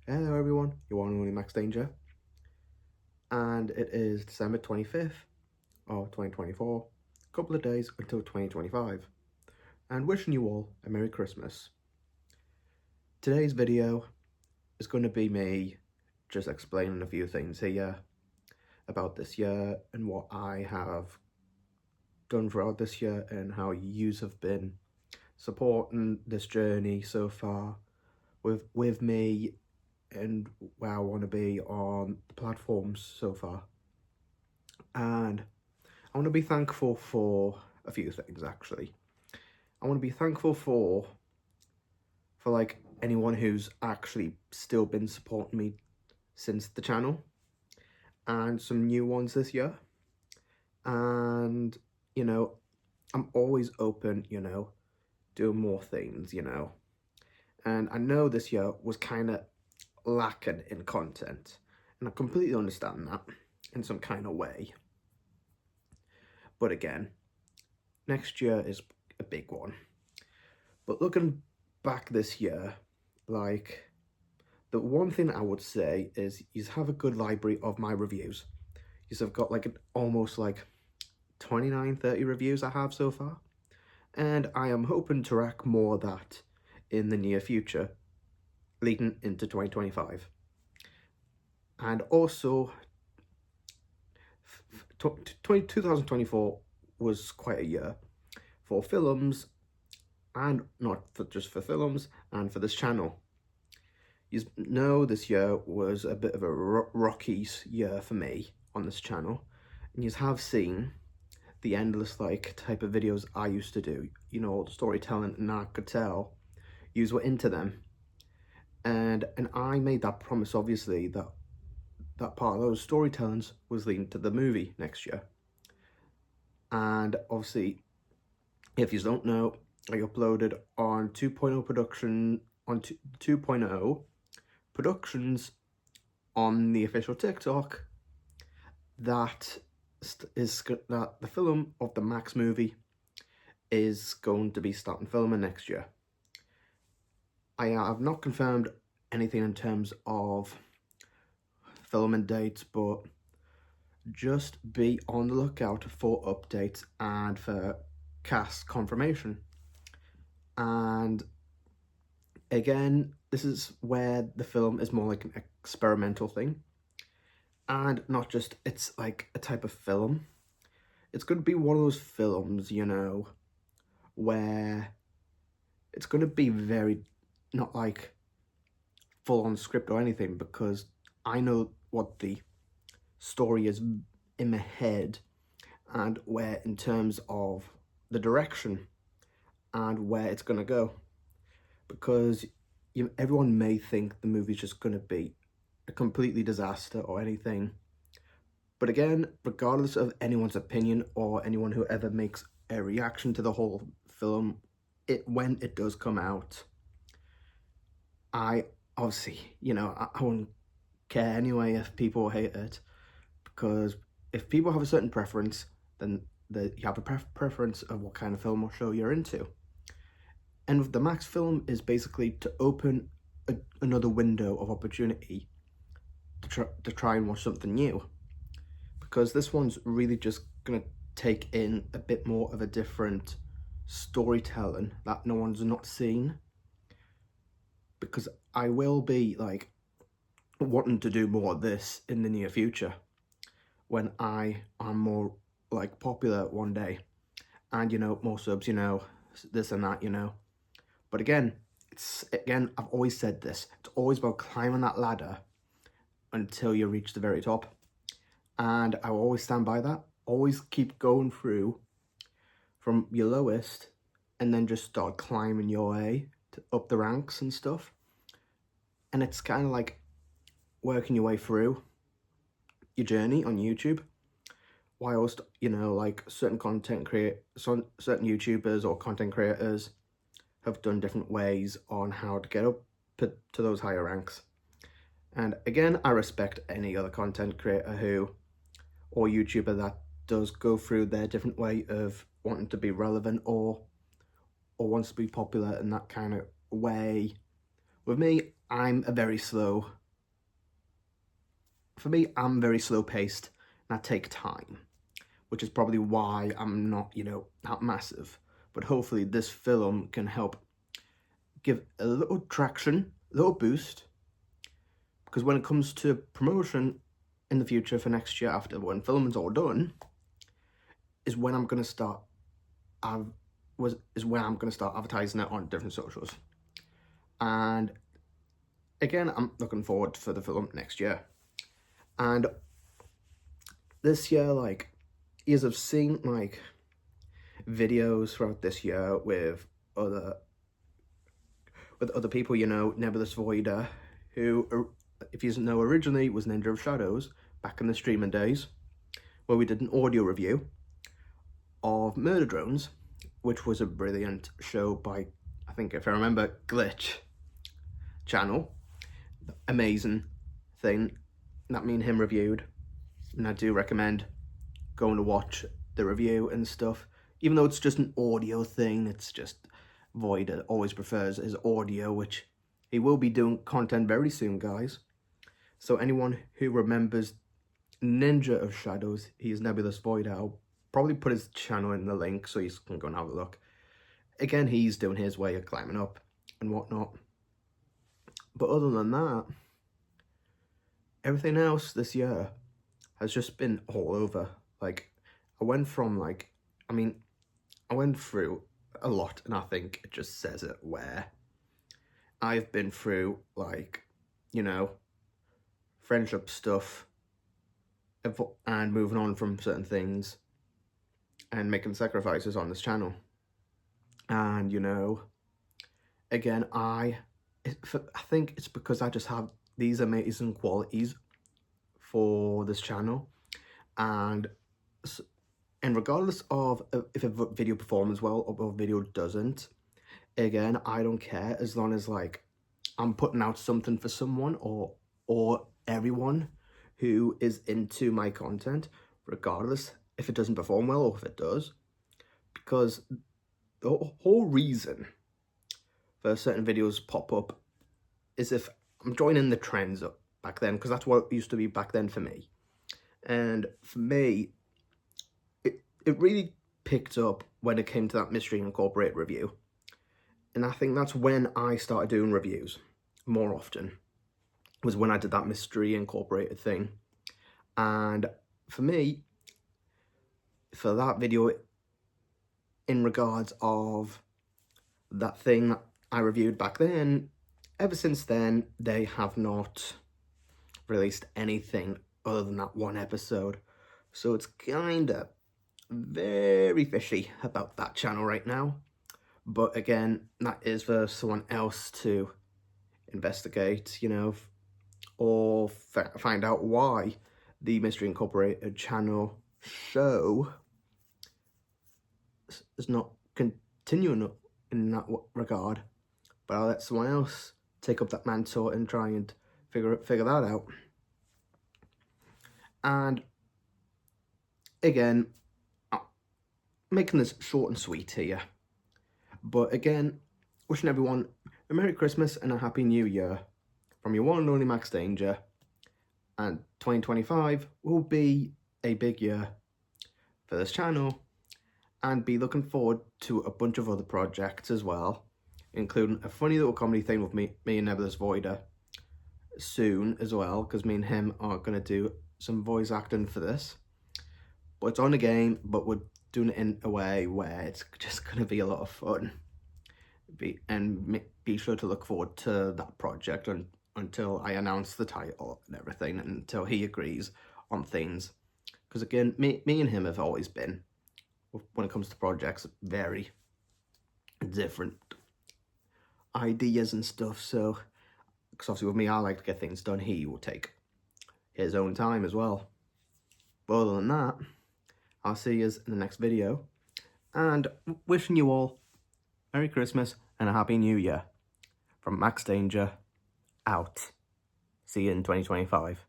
Hello everyone, you're one and only Max Danger, and it is December 25th of 2024, a couple of days until 2025, and wishing you all a Merry Christmas. Today's video is going to be me just explaining a few things here about this year and what I have done throughout this year and how yous have been supporting this journey so far with me and where I want to be on the platforms so far. And I want to be thankful for a few things, actually. I want to be thankful for like anyone who's actually still been supporting me since the channel, and some new ones this year. And I'm always open, doing more things, and I know this year was kind of lacking in content, and I completely understand that in some kind of way. But again, next year is a big one. But looking back this year, like, the one thing I would say is you have a good library of my reviews. You have got like almost like 29-30 reviews I have so far, and I am hoping to rack more of that in the near future, leading into 2025. And also, 2024 was quite a year for films, and not just for films, and for this channel. You know, this year was a bit of a rocky year for me on this channel, and you have seen the endless type of videos I used to do, all the storytelling, and I could tell yous were into them, and I made that promise, obviously, that part of those storytellings was leading to the movie next year. And obviously, if you don't know, I uploaded on 2.0 production, on 2.0 productions on the official TikTok, that the film of the Max movie is going to be starting filming next year. I have not confirmed anything in terms of filming dates, but just be on the lookout for updates and for cast confirmation. And again, this is where the film is more like an experimental thing, and not just, it's like a type of film. It's going to be one of those films, where it's going to be very, not like full on script or anything, because I know what the story is in my head, and where in terms of the direction and where it's going to go. Because everyone may think the movie's just going to be a completely disaster or anything. But again, regardless of anyone's opinion or anyone who ever makes a reaction to the whole film, when it does come out, I obviously, I wouldn't care anyway if people hate it, because if people have a certain preference, then you have a preference of what kind of film or show you're into. And with the Max film is basically to open another window of opportunity to try and watch something new, because this one's really just gonna take in a bit more of a different storytelling that no one's not seen. Because I will be wanting to do more of this in the near future when I am more popular one day, and more subs, this and that, but again, I've always said this, it's always about climbing that ladder until you reach the very top, and I will always stand by that. Always keep going through from your lowest and then just start climbing your way up the ranks and stuff. And it's kind of like working your way through your journey on YouTube, whilst certain certain YouTubers or content creators have done different ways on how to get up to those higher ranks. And again, I respect any other content creator or YouTuber that does go through their different way of wanting to be relevant or wants to be popular in that kind of way. With me, I'm very slow paced, and I take time, which is probably why I'm not, that massive. But hopefully this film can help give a little traction, a little boost, because when it comes to promotion in the future for next year, after when filming's all done, is when I'm gonna start advertising it on different socials. And again, I'm looking forward for the film next year. And this year, like, as I've seen like videos throughout this year with other people, Nebulous Voider, who, if you know, originally was Ninja of Shadows back in the streaming days, where we did an audio review of Murder Drones, which was a brilliant show by, I think if I remember, Glitch channel. Amazing thing that me and him reviewed, and I do recommend going to watch the review and stuff. Even though it's just an audio thing, it's just Voider always prefers his audio, which he will be doing content very soon, guys. So anyone who remembers Ninja of Shadows, he's Nebulous Voider. I'll probably put his channel in the link so you can go and have a look. Again, he's doing his way of climbing up and whatnot. But other than that, everything else this year has just been all over. Like, I went through a lot, and I think it just says it, where I've been through, like, friendship stuff, and moving on from certain things, and making sacrifices on this channel. And, again, I think it's because I just have these amazing qualities for this channel, and regardless of if a video performs well or a video doesn't, again, I don't care, as long as, like, I'm putting out something for someone or everyone who is into my content, regardless if it doesn't perform well or if it does. Because the whole reason for certain videos pop up is if I'm joining the trends up back then, because that's what it used to be back then for me. And for me, it really picked up when it came to that Mystery Incorporated review. And I think that's when I started doing reviews more often, was when I did that Mystery Incorporated thing. And for me, for that video, in regards of that thing that I reviewed back then, ever since then, they have not released anything other than that one episode. So it's kinda very fishy about that channel right now. But again, that is for someone else to investigate, or find out why the Mystery Incorporated channel show is not continuing in that regard. But I'll let someone else take up that mantle and try and figure that out. And again, making this short and sweet here, but again, wishing everyone a Merry Christmas and a Happy New Year from your one and only Max Danger. And 2025 will be a big year for this channel, and be looking forward to a bunch of other projects as well, including a funny little comedy thing with me and Nebulous Voider soon as well, because me and him are going to do some voice acting for this. But it's on the game, but we're doing it in a way where it's just going to be a lot of fun. Be sure to look forward to that project until I announce the title and everything, and until he agrees on things. Because again, me and him have always been, when it comes to projects, very different ideas and stuff. So, because obviously with me, I like to get things done. He will take his own time as well. But other than that, I'll see you in the next video, and wishing you all Merry Christmas and a Happy New Year from Max Danger, out. See you in 2025.